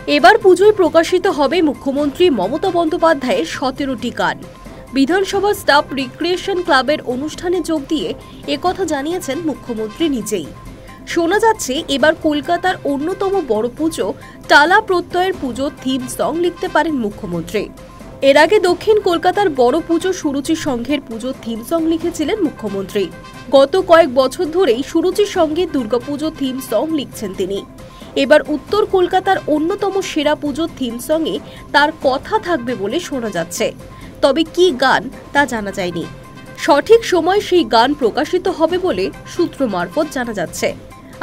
এবার পুজোয় প্রকাশিত হবে মুখ্যমন্ত্রী মমতা বন্দ্যোপাধ্যায়ের 17টি গান। বিধানসভা স্টাফ রিক্রিয়েশন ক্লাবের অনুষ্ঠানে যোগ দিয়ে একথা জানিয়েছেন মুখ্যমন্ত্রী নিজেই। শোনা যাচ্ছে এবার কলকাতার অন্যতম বড় পুজো টালা প্রত্যয়ের পুজোর থিম সং লিখতে পারেন মুখ্যমন্ত্রী। এর আগে দক্ষিণ কলকাতার বড় পুজো সুরুচি সংঘের পুজোর থিম সং লিখেছিলেন মুখ্যমন্ত্রী। গত কয়েক বছর ধরেই সুরুচি সংঘের দুর্গাপুজোর থিম সং লিখছেন তিনি। এবার উত্তর কলকাতার অন্যতম সেরা পুজোর থিম সঙ্গে তার কথা থাকবে বলে শোনা যাচ্ছে। তবে কি গান তা জানা যায়নি। সঠিক সময় সেই গান প্রকাশিত হবে বলে সূত্র মারফত জানা যাচ্ছে।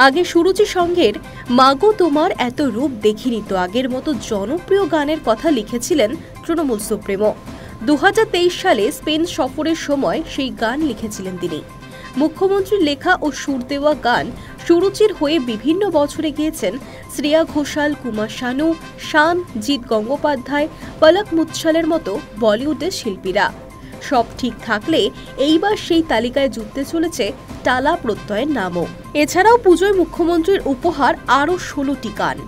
আগে সুরুচি সংঘের মাগো তোমার এত রূপ দেখিনি তো আগের মতো জনপ্রিয় গানের কথা লিখেছিলেন তৃণমূল সুপ্রিমো। 2023 সালে স্পেন সফরের সময় সেই গান লিখেছিলেন তিনি। মুখ্যমন্ত্রীর লেখা ও সুর দেওয়া গান সুরুচির হয়ে বিভিন্ন বছরে গিয়েছেন শ্রেয়া ঘোষাল, কুমার শানু, শান, জিৎ গঙ্গোপাধ্যায়, পলক মুচ্ছলের মতো বলিউডের শিল্পীরা। সব ঠিক থাকলে এইবার সেই তালিকায় জুটতে চলেছে টালা প্রত্যয়ের নামও। এছাড়াও পুজোয় মুখ্যমন্ত্রীর উপহার আরও 16টি গান।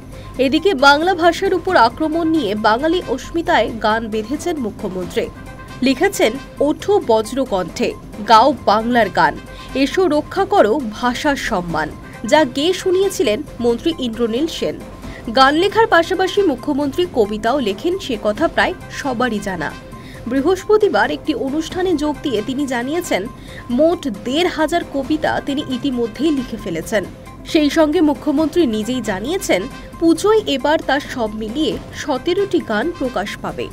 এদিকে বাংলা ভাষার উপর আক্রমণ নিয়ে বাঙালি অস্মিতায় গান বেঁধেছেন মুখ্যমন্ত্রী। লিখেছেন, ওঠো বজ্রকণ্ঠে, গাও বাংলার গান, এসো রক্ষা করো ভাষার সম্মান, যা গেয়ে শুনিয়েছিলেন মন্ত্রী ইন্দ্রনীল সেন। গান লেখার পাশাপাশি মুখ্যমন্ত্রী কবিতাও লেখেন, সে কথা প্রায় সবারই জানা। বৃহস্পতিবার একটি অনুষ্ঠানে যোগ দিয়ে তিনি জানিয়েছেন, মোট 1,500 কবিতা তিনি ইতিমধ্যেই লিখে ফেলেছেন। সেই সঙ্গে মুখ্যমন্ত্রী নিজেই জানিয়েছেন, পুজোয় এবার তার সব মিলিয়ে 17টি গান প্রকাশ পাবে।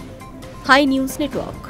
Hi news network.